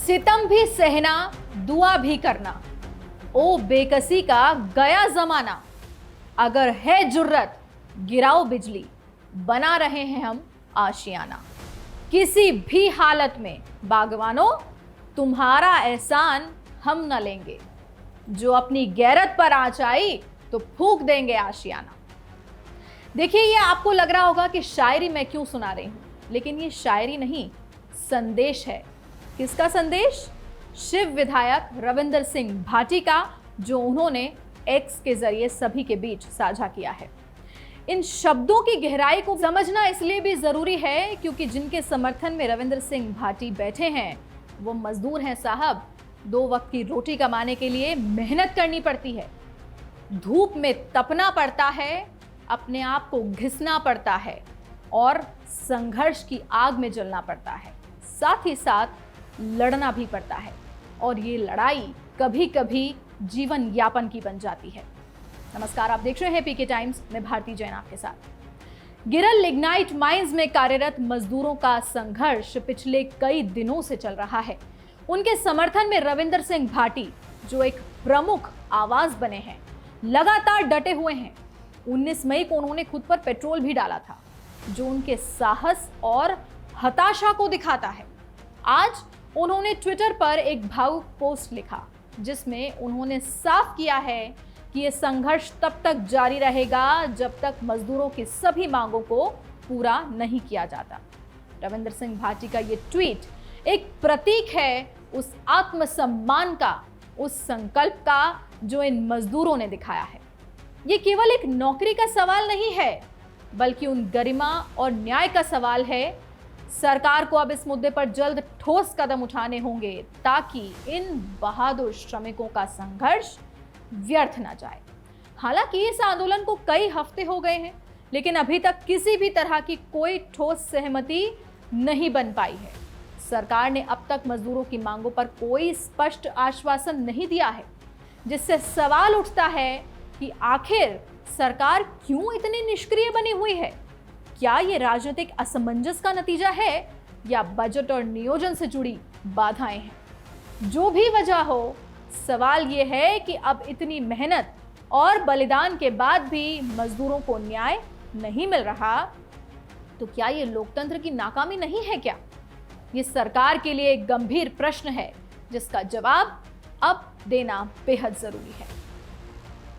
सितम भी सहना, दुआ भी करना, ओ बेकसी का गया जमाना। अगर है जुर्रत गिराओ बिजली, बना रहे हैं हम आशियाना। किसी भी हालत में बागवानों, तुम्हारा एहसान हम न लेंगे। जो अपनी गैरत पर आंच आई तो फूंक देंगे आशियाना। देखिए, ये आपको लग रहा होगा कि शायरी मैं क्यों सुना रही हूं, लेकिन ये शायरी नहीं, संदेश है। किसका संदेश? शिव विधायक रविंदर सिंह भाटी का, जो उन्होंने एक्स के जरिए सभी के बीच साझा किया है। इन शब्दों की गहराई को समझना इसलिए भी जरूरी है क्योंकि जिनके समर्थन में रविंदर सिंह भाटी बैठे हैं वो मजदूर हैं साहब। 2 वक्त की रोटी कमाने के लिए मेहनत करनी पड़ती है, धूप में तपना पड़ता है, अपने आप को घिसना पड़ता है और संघर्ष की आग में जलना पड़ता है। साथ ही साथ लड़ना भी पड़ता है और ये लड़ाई कभी कभी जीवन यापन की बन जाती है। नमस्कार, आप देख रहे हैं पीके टाइम्स, मैं भारती जैन आपके साथ। गिरल लिग्नाइट माइंस में कार्यरत मजदूरों का संघर्ष पिछले कई दिनों से चल रहा है। उनके समर्थन में रविंदर सिंह भाटी, जो एक प्रमुख आवाज बने हैं, लगातार डटे हुए हैं। 19 मई को उन्होंने खुद पर पेट्रोल भी डाला था, जो उनके साहस और हताशा को दिखाता है। आज उन्होंने ट्विटर पर एक भावुक पोस्ट लिखा जिसमें उन्होंने साफ किया है कि यह संघर्ष तब तक जारी रहेगा जब तक मजदूरों की सभी मांगों को पूरा नहीं किया जाता। रविंदर सिंह भाटी का यह ट्वीट एक प्रतीक है उस आत्मसम्मान का, उस संकल्प का जो इन मजदूरों ने दिखाया है। ये केवल एक नौकरी का सवाल नहीं है, बल्कि उन गरिमा और न्याय का सवाल है। सरकार को अब इस मुद्दे पर जल्द ठोस कदम उठाने होंगे ताकि इन बहादुर श्रमिकों का संघर्ष व्यर्थ ना जाए। हालांकि इस आंदोलन को कई हफ्ते हो गए हैं, लेकिन अभी तक किसी भी तरह की कोई ठोस सहमति नहीं बन पाई है। सरकार ने अब तक मजदूरों की मांगों पर कोई स्पष्ट आश्वासन नहीं दिया है, जिससे सवाल उठता है कि आखिर सरकार क्यों इतनी निष्क्रिय बनी हुई है। क्या ये राजनीतिक असमंजस का नतीजा है या बजट और नियोजन से जुड़ी बाधाएं हैं? जो भी वजह हो, सवाल ये है कि अब इतनी मेहनत और बलिदान के बाद भी मजदूरों को न्याय नहीं मिल रहा, तो क्या ये लोकतंत्र की नाकामी नहीं है क्या? ये सरकार के लिए एक गंभीर प्रश्न है जिसका जवाब अब देना बेहद जरूरी है।